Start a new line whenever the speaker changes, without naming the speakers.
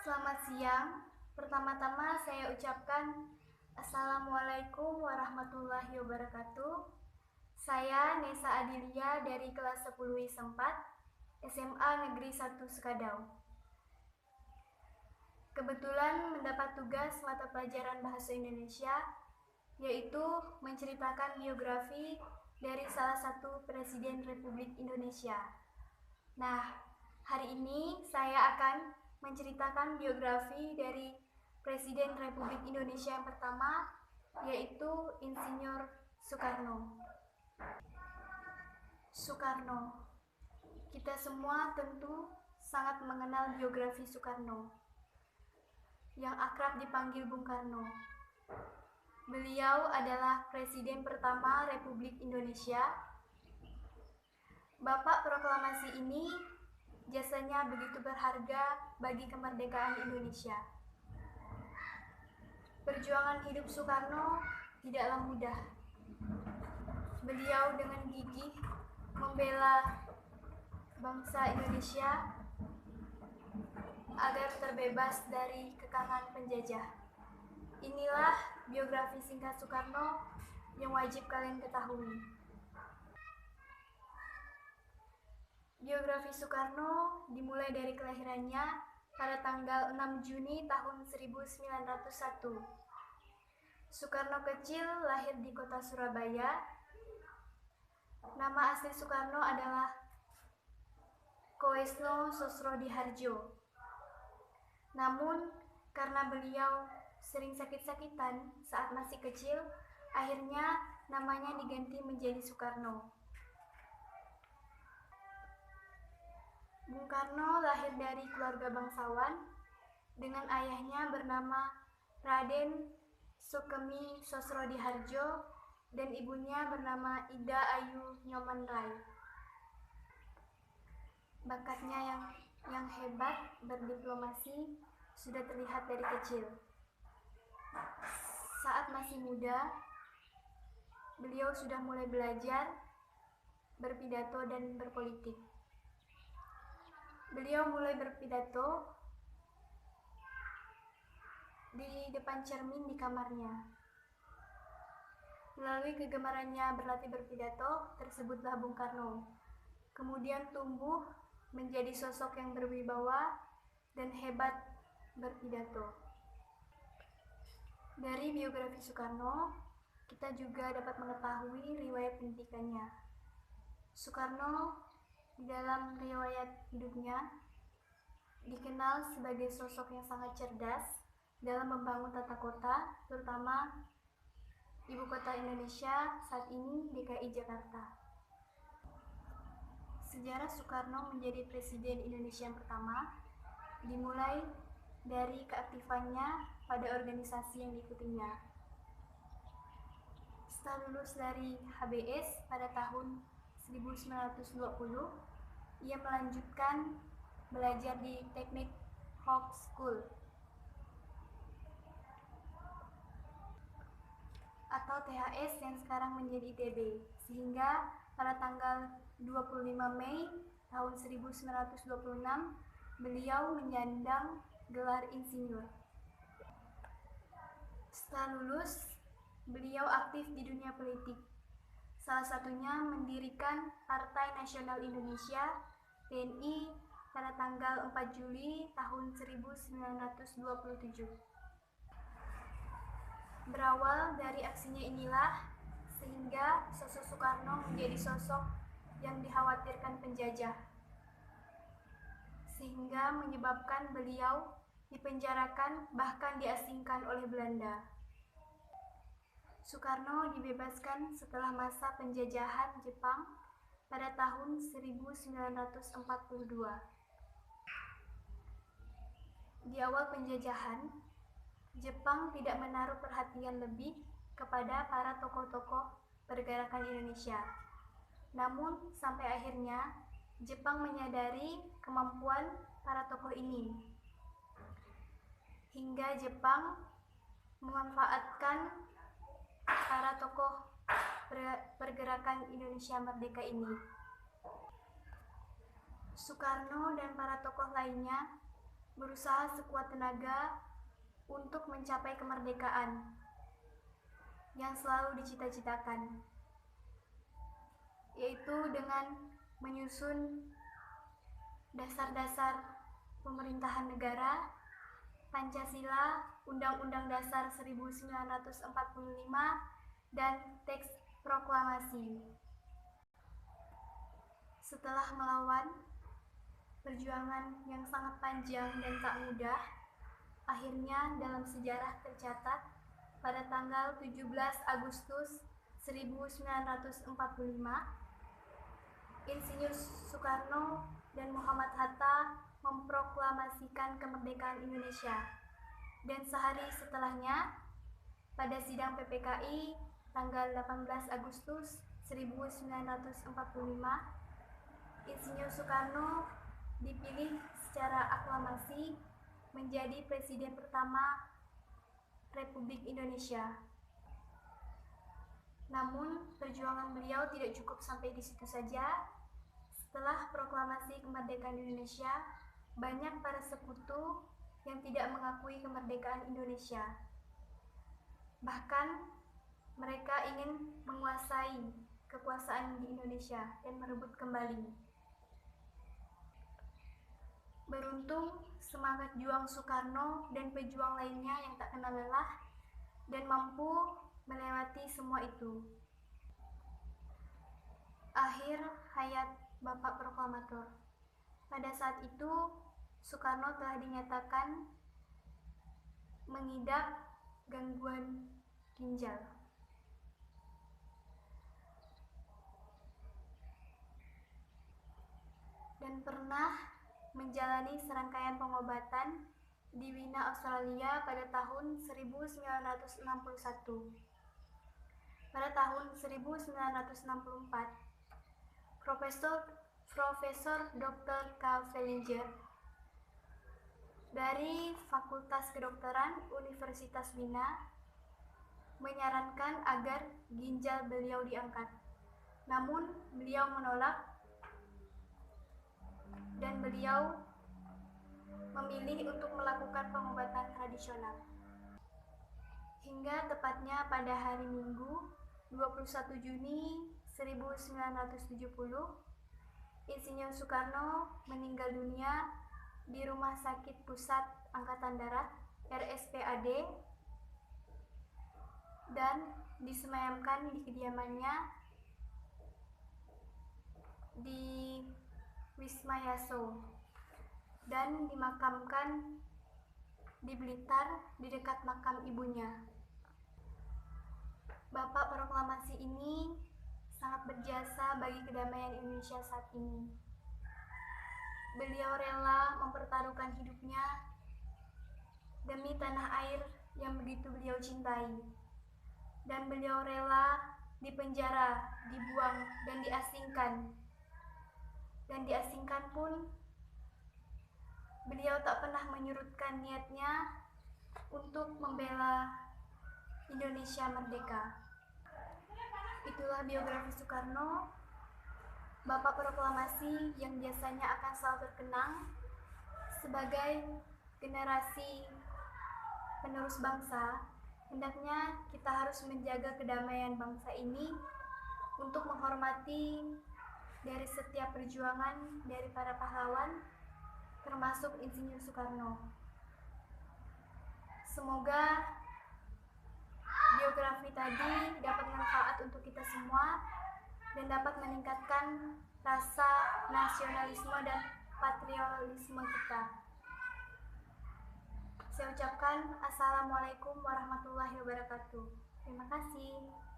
Selamat siang. Pertama-tama saya ucapkan Assalamualaikum warahmatullahi wabarakatuh. Saya Nesa Adilia dari kelas 10 IS 4 SMA Negeri 1 Sekadau. Kebetulan mendapat tugas mata pelajaran Bahasa Indonesia, yaitu menceritakan biografi dari salah satu Presiden Republik Indonesia. Nah, hari ini saya akan menceritakan biografi dari Presiden Republik Indonesia yang pertama, yaitu Insinyur Soekarno. Soekarno. Kita semua tentu sangat mengenal biografi Soekarno, yang akrab dipanggil Bung Karno. Beliau adalah Presiden pertama Republik Indonesia. Bapak proklamasi ini jasanya begitu berharga bagi kemerdekaan Indonesia. Perjuangan hidup Soekarno tidaklah mudah. Beliau dengan gigih membela bangsa Indonesia agar terbebas dari kekangan penjajah. Inilah biografi singkat Soekarno yang wajib kalian ketahui. Biografi Soekarno dimulai dari kelahirannya pada tanggal 6 Juni tahun 1901. Soekarno kecil lahir di kota Surabaya. Nama asli Soekarno adalah Koesno Sosrodihardjo. Namun, karena beliau sering sakit-sakitan saat masih kecil, akhirnya namanya diganti menjadi Soekarno. Bung Karno lahir dari keluarga bangsawan dengan ayahnya bernama Raden Sukemi Sosrodihardjo dan ibunya bernama Ida Ayu Nyoman-Rai. Bakatnya yang hebat berdiplomasi sudah terlihat dari kecil. Saat masih muda, beliau sudah mulai belajar berpidato dan berpolitik. Beliau mulai berpidato di depan cermin di kamarnya. Melalui kegemarannya berlatih berpidato, tersebutlah Bung Karno. Kemudian tumbuh menjadi sosok yang berwibawa dan hebat berpidato. Dari biografi Soekarno, kita juga dapat mengetahui riwayat pendidikannya. Soekarno di dalam riwayat hidupnya dikenal sebagai sosok yang sangat cerdas dalam membangun tata kota, terutama ibu kota Indonesia saat ini DKI Jakarta. Sejarah Soekarno menjadi Presiden Indonesia yang pertama dimulai dari keaktifannya pada organisasi yang diikutinya. Setelah lulus dari HBS pada tahun 1920, ia melanjutkan belajar di Teknik Hock School atau THS yang sekarang menjadi ITB, sehingga pada tanggal 25 Mei tahun 1926 beliau menyandang gelar insinyur. Setelah lulus, beliau aktif di dunia politik. Salah satunya mendirikan Partai Nasional Indonesia (PNI) pada tanggal 4 Juli tahun 1927. Berawal dari aksinya inilah sehingga sosok Soekarno menjadi sosok yang dikhawatirkan penjajah, sehingga menyebabkan beliau dipenjarakan bahkan diasingkan oleh Belanda. Soekarno dibebaskan setelah masa penjajahan Jepang pada tahun 1942. Di awal penjajahan, Jepang tidak menaruh perhatian lebih kepada para tokoh-tokoh pergerakan Indonesia. Namun, sampai akhirnya Jepang menyadari kemampuan para tokoh ini, hingga Jepang memanfaatkan para tokoh pergerakan Indonesia Merdeka ini. Soekarno dan para tokoh lainnya berusaha sekuat tenaga untuk mencapai kemerdekaan yang selalu dicita-citakan, yaitu dengan menyusun dasar-dasar pemerintahan negara, Pancasila, Undang-Undang Dasar 1945, dan teks proklamasi. Setelah melawan perjuangan yang sangat panjang dan tak mudah, akhirnya dalam sejarah tercatat pada tanggal 17 Agustus 1945, Insinyur Soekarno dan Muhammad Hatta memproklamasikan kemerdekaan Indonesia. Dan sehari setelahnya, pada sidang PPKI tanggal 18 Agustus 1945, Insinyur Soekarno dipilih secara aklamasi menjadi Presiden pertama Republik Indonesia. Namun, perjuangan beliau tidak cukup sampai di situ saja. Setelah proklamasi kemerdekaan Indonesia, banyak para sekutu yang tidak mengakui kemerdekaan Indonesia. Bahkan, mereka ingin menguasai kekuasaan di Indonesia dan merebut kembali. Beruntung, semangat juang Soekarno dan pejuang lainnya yang tak kenal lelah dan mampu melewati semua itu. Akhir hayat Bapak Proklamator. Pada saat itu, Soekarno telah dinyatakan mengidap gangguan ginjal. Dan pernah menjalani serangkaian pengobatan di Wina, Australia pada tahun 1961. Pada tahun 1964, Profesor Dr. Karl Fellinger dari Fakultas Kedokteran Universitas Wina menyarankan agar ginjal beliau diangkat. Namun beliau menolak dan beliau memilih untuk melakukan pengobatan tradisional. Hingga tepatnya pada hari Minggu 21 Juni 1970, Insinyur Soekarno meninggal dunia di Rumah Sakit Pusat Angkatan Darat (RSPAD) dan disemayamkan di kediamannya di Wisma Yaso dan dimakamkan di Blitar di dekat makam ibunya. Bapak proklamasi ini sangat berjasa bagi kedamaian Indonesia saat ini. Beliau rela mempertaruhkan hidupnya demi tanah air yang begitu beliau cintai. Dan beliau rela dipenjara, dibuang, dan diasingkan. Dan diasingkan pun, beliau tak pernah menyurutkan niatnya untuk membela Indonesia merdeka. Itulah biografi Soekarno, Bapak Proklamasi yang biasanya akan selalu terkenang sebagai generasi penerus bangsa. Hendaknya kita harus menjaga kedamaian bangsa ini untuk menghormati dari setiap perjuangan dari para pahlawan, termasuk Insinyur Soekarno. Semoga biografi tadi dapat manfaat untuk kita semua dan dapat meningkatkan rasa nasionalisme dan patriotisme kita. Saya ucapkan Assalamualaikum warahmatullahi wabarakatuh. Terima kasih.